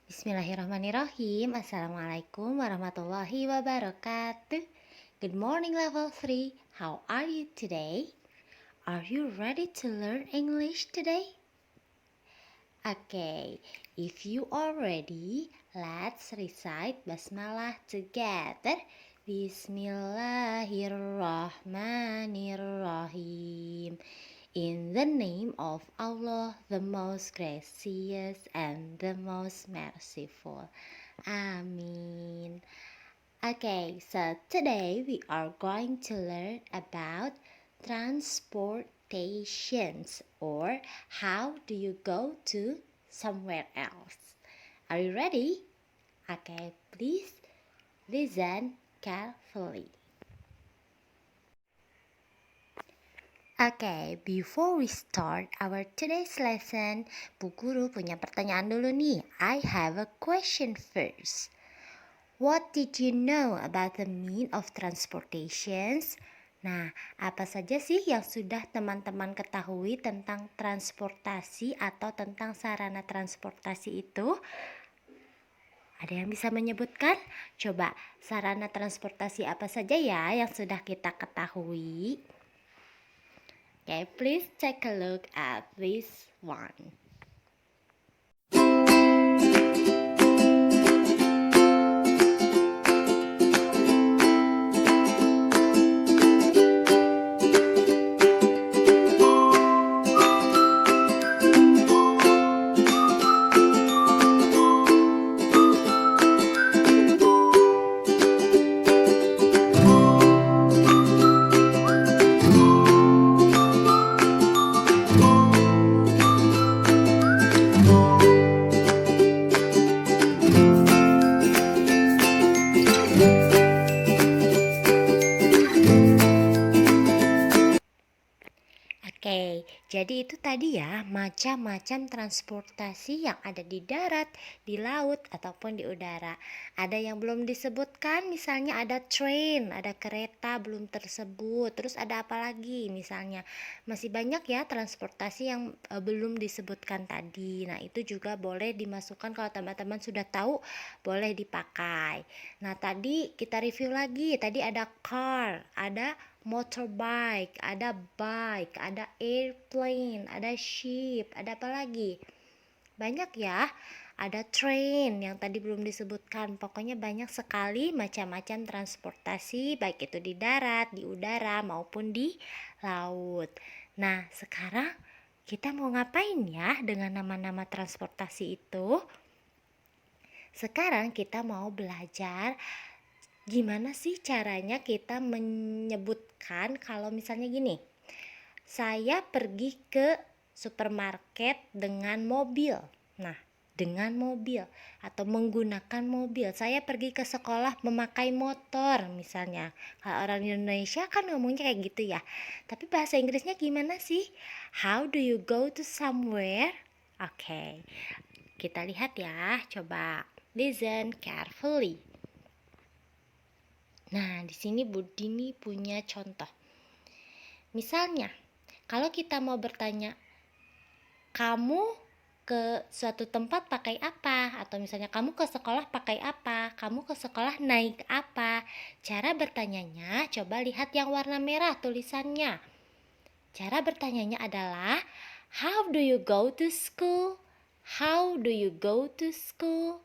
Bismillahirrahmanirrahim. Assalamualaikum warahmatullahi wabarakatuh. Good morning level 3. How are you today? Are you ready to learn English today? Okay, if you are ready, let's recite basmalah together. Bismillahirrahmanirrahim. In the name of Allah, the most gracious and the most merciful. Amin. Okay, so today we are going to learn about transportations, or how do you go to somewhere else. Are you ready? Okay, please listen carefully. Okay, before we start our today's lesson, Bu Guru punya pertanyaan dulu nih. I have a question first. What did you know about the mean of transportations? Nah, apa saja sih yang sudah teman-teman ketahui tentang transportasi atau tentang sarana transportasi itu? Ada yang bisa menyebutkan? Coba, sarana transportasi apa saja ya yang sudah kita ketahui? Okay, please take a look at this one. Oke, jadi itu tadi ya macam-macam transportasi yang ada di darat, di laut, ataupun di udara. Ada yang belum disebutkan, misalnya ada train, ada kereta belum tersebut. Terus ada apa lagi? Misalnya masih banyak ya transportasi yang belum disebutkan tadi. Nah, itu juga boleh dimasukkan kalau teman-teman sudah tahu, boleh dipakai. Nah, tadi kita review lagi. Tadi ada car, ada motorbike, ada bike, ada airplane, ada ship, ada apa lagi? Banyak ya. Ada train yang tadi belum disebutkan. Pokoknya banyak sekali macam-macam transportasi, baik itu di darat, di udara, maupun di laut. Nah, sekarang kita mau ngapain ya dengan nama-nama transportasi itu? Sekarang kita mau belajar gimana sih caranya kita menyebutkan kalau misalnya gini, saya pergi ke supermarket dengan mobil. Nah, dengan mobil atau menggunakan mobil. Saya pergi ke sekolah memakai motor misalnya. Kalau orang Indonesia kan ngomongnya kayak gitu ya. Tapi bahasa Inggrisnya gimana sih? How do you go to somewhere? Oke, kita lihat ya. Coba listen carefully. Nah, di sini Bu Dini punya contoh. Misalnya, kalau kita mau bertanya, kamu ke suatu tempat pakai apa? Atau misalnya kamu ke sekolah pakai apa? Kamu ke sekolah naik apa? Cara bertanyanya, coba lihat yang warna merah tulisannya. Cara bertanyanya adalah, how do you go to school? How do you go to school?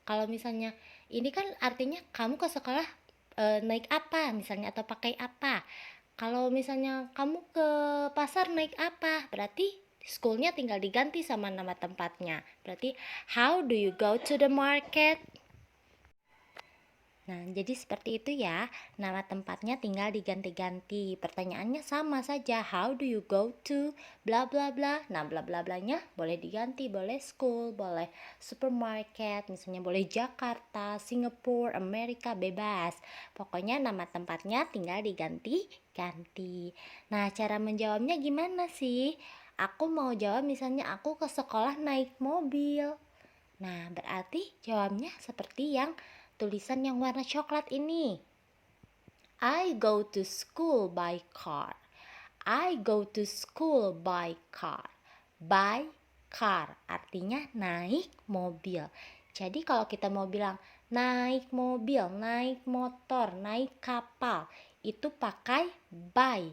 Kalau misalnya, ini kan artinya kamu ke sekolah naik apa misalnya, atau pakai apa. Kalau misalnya kamu ke pasar naik apa, berarti schoolnya tinggal diganti sama nama tempatnya. Berarti how do you go to the market? Nah, jadi seperti itu ya. Nama tempatnya tinggal diganti-ganti. Pertanyaannya sama saja. How do you go to bla bla bla? Nah, bla bla blanya boleh diganti, boleh school, boleh supermarket, misalnya boleh Jakarta, Singapura, Amerika, bebas. Pokoknya nama tempatnya tinggal diganti-ganti. Nah, cara menjawabnya gimana sih? Aku mau jawab misalnya aku ke sekolah naik mobil. Nah, berarti jawabnya seperti yang tulisan yang warna coklat ini. I go to school by car. I go to school by car. By car artinya naik mobil. Jadi kalau kita mau bilang naik mobil, naik motor, naik kapal, itu pakai by.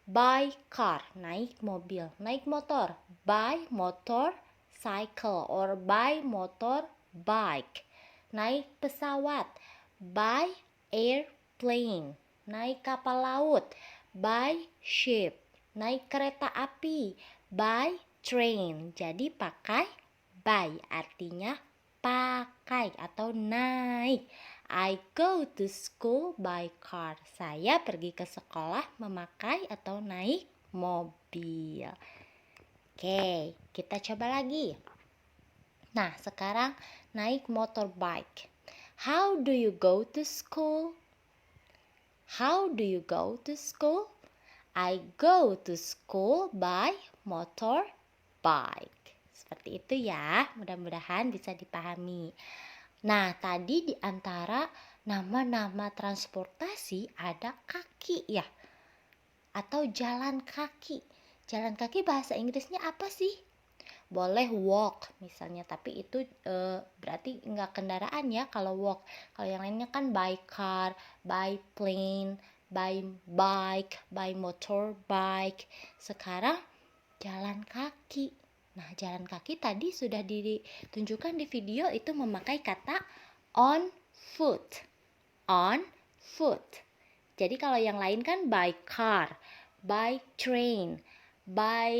By car, naik mobil, naik motor, by motor cycle or by motor bike. Naik pesawat, by airplane. Naik kapal laut, by ship. Naik kereta api, by train. Jadi pakai by, artinya pakai atau naik. I go to school by car. Saya pergi ke sekolah memakai atau naik mobil. Oke, kita coba lagi. Nah, sekarang naik motorbike. How do you go to school? How do you go to school? I go to school by motorbike. Seperti itu ya, mudah-mudahan bisa dipahami. Nah, tadi di antara nama-nama transportasi ada kaki ya, atau jalan kaki. Jalan kaki bahasa Inggrisnya apa sih? Boleh walk misalnya, tapi itu berarti enggak kendaraan ya kalau walk. Kalau yang lainnya kan by car, by plane, by bike, by motorbike. Sekarang jalan kaki. Nah, jalan kaki tadi sudah ditunjukkan di video, itu memakai kata on foot. On foot. Jadi kalau yang lain kan by car, by train, by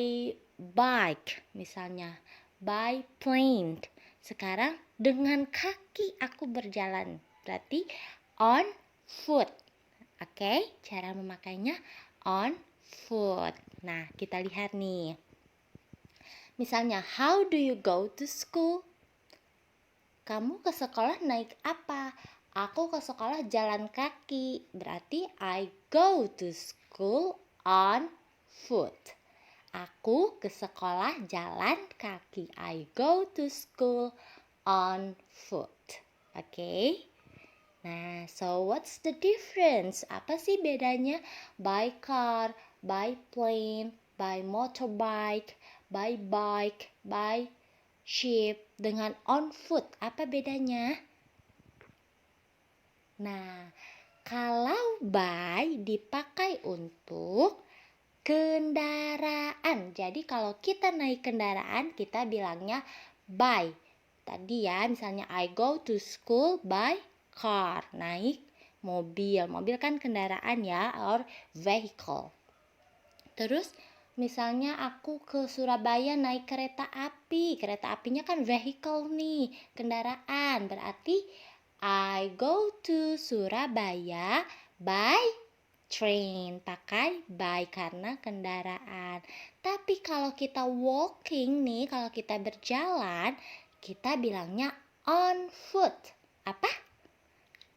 bike misalnya, by plane. Sekarang dengan kaki aku berjalan, berarti on foot. Oke, cara memakainya on foot. Nah, kita lihat nih. Misalnya, how do you go to school? Kamu ke sekolah naik apa? Aku ke sekolah jalan kaki. Berarti I go to school on foot. Aku ke sekolah jalan kaki. I go to school on foot. Oke? Nah, so what's the difference? Apa sih bedanya by car, by plane, by motorbike, by bike, by ship dengan on foot? Apa bedanya? Nah, kalau by dipakai untuk kendaraan. Jadi kalau kita naik kendaraan, kita bilangnya by. Tadi ya, misalnya I go to school by car, naik mobil. Mobil kan kendaraan ya, or vehicle. Terus misalnya aku ke Surabaya naik kereta api. Kereta apinya kan vehicle nih, kendaraan. Berarti I go to Surabaya by train, pakai by karena kendaraan. Tapi kalau kita walking nih, kalau kita berjalan, kita bilangnya on foot. Apa?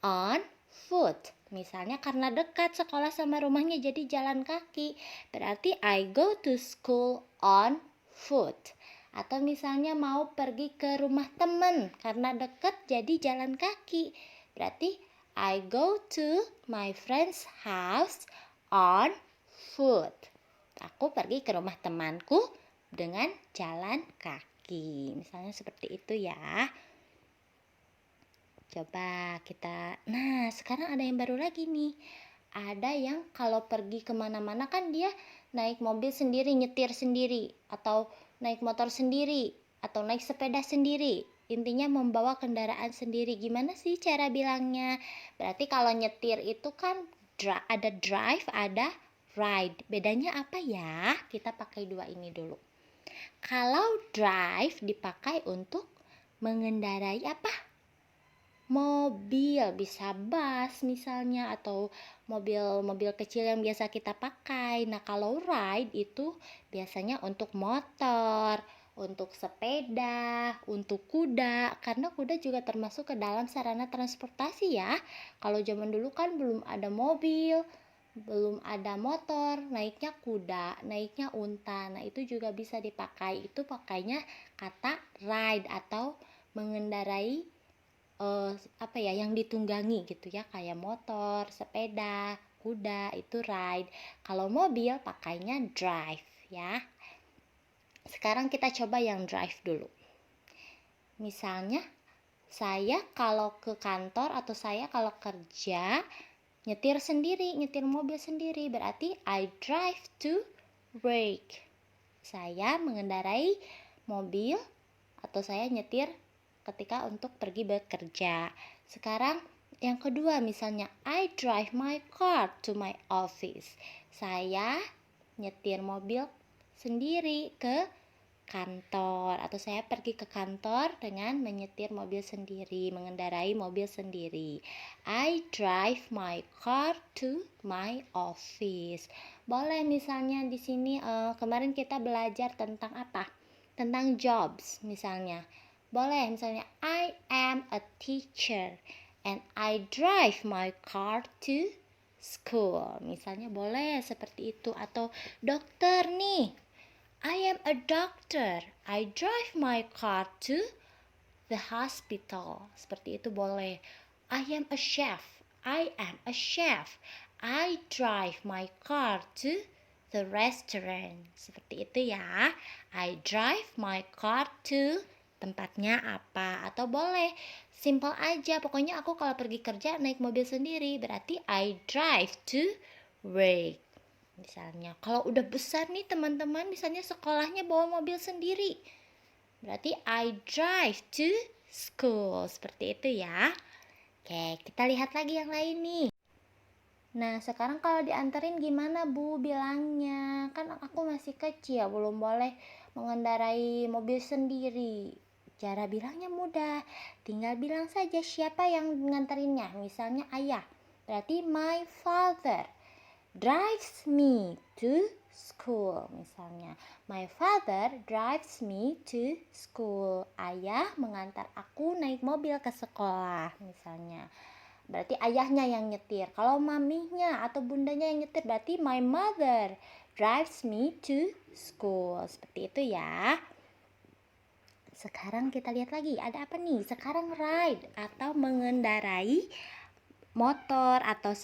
On foot. Misalnya karena dekat sekolah sama rumahnya jadi jalan kaki. Berarti I go to school on foot. Atau misalnya mau pergi ke rumah teman karena dekat jadi jalan kaki. Berarti I go to my friend's house on foot. Aku pergi ke rumah temanku dengan jalan kaki. Misalnya seperti itu ya. Coba kita, nah sekarang ada yang baru lagi nih. Ada yang kalau pergi kemana-mana kan dia naik mobil sendiri, nyetir sendiri, atau naik motor sendiri, atau naik sepeda sendiri. Intinya membawa kendaraan sendiri. Gimana sih cara bilangnya? Berarti kalau nyetir itu kan ada drive, ada ride. Bedanya apa ya? Kita pakai dua ini dulu. Kalau drive dipakai untuk mengendarai apa? Mobil, bisa bus misalnya, atau mobil-mobil kecil yang biasa kita pakai. Nah, kalau ride itu biasanya untuk motor, untuk sepeda, untuk kuda, karena kuda juga termasuk ke dalam sarana transportasi ya. Kalau zaman dulu kan belum ada mobil, belum ada motor, naiknya kuda, naiknya unta. Nah, itu juga bisa dipakai. Itu pakainya kata ride atau mengendarai yang ditunggangi gitu ya, kayak motor, sepeda, kuda, itu ride. Kalau mobil pakainya drive ya. Sekarang kita coba yang drive dulu. Misalnya Saya kalau ke kantor atau saya kalau kerja nyetir sendiri, nyetir mobil sendiri, berarti I drive to work. Saya mengendarai mobil atau saya nyetir ketika untuk pergi bekerja. Sekarang yang kedua, misalnya I drive my car to my office. Saya nyetir mobil sendiri ke kantor, atau saya pergi ke kantor dengan menyetir mobil sendiri, mengendarai mobil sendiri. I drive my car to my office. Boleh misalnya di sini kemarin kita belajar tentang apa? Tentang jobs misalnya. Boleh misalnya I am a teacher and I drive my car to school. Misalnya boleh seperti itu. Atau dokter nih, I am a doctor. I drive my car to the hospital. Seperti itu boleh. I am a chef. I am a chef. I drive my car to the restaurant. Seperti itu ya. I drive my car to tempatnya apa. Atau boleh simple aja. Pokoknya aku kalau pergi kerja naik mobil sendiri. Berarti I drive to work. Misalnya kalau udah besar nih teman-teman, misalnya sekolahnya bawa mobil sendiri, berarti I drive to school. Seperti itu ya. Oke, kita lihat lagi yang lain nih. Nah, sekarang kalau dianterin gimana Bu bilangnya? Kan aku masih kecil, belum boleh mengendarai mobil sendiri. Cara bilangnya mudah, tinggal bilang saja siapa yang nganterinnya. Misalnya ayah, berarti my father drives me to school. Misalnya, my father drives me to school. Ayah mengantar aku naik mobil ke sekolah. Misalnya, berarti ayahnya yang nyetir. Kalau maminya atau bundanya yang nyetir, berarti my mother drives me to school. Seperti itu ya. Sekarang kita lihat lagi, ada apa nih? Sekarang ride atau mengendarai motor atau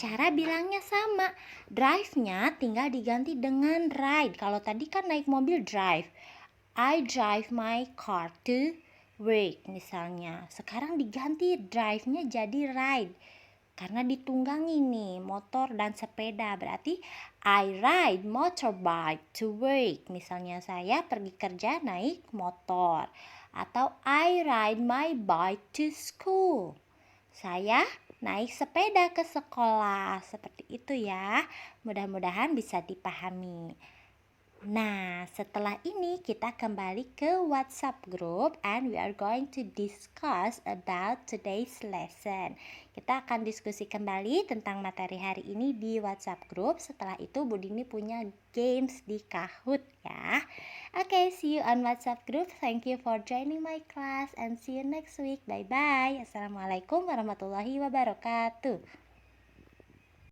cara bilangnya sama. Drive-nya tinggal diganti dengan ride. Kalau tadi kan naik mobil drive. I drive my car to work misalnya. Sekarang diganti drive-nya jadi ride. Karena ditunggangi nih motor dan sepeda. Berarti I ride motorbike to work. Misalnya saya pergi kerja naik motor. Atau I ride my bike to school. Saya naik sepeda ke sekolah. Seperti itu ya. Mudah-mudahan bisa dipahami. Nah, setelah ini kita kembali ke WhatsApp group and we are going to discuss about today's lesson. Kita akan diskusi kembali tentang materi hari ini di WhatsApp group. Setelah itu Bu Dini punya games di Kahoot ya. Okay, see you on WhatsApp group. Thank you for joining my class and see you next week. Bye bye. Assalamualaikum warahmatullahi wabarakatuh.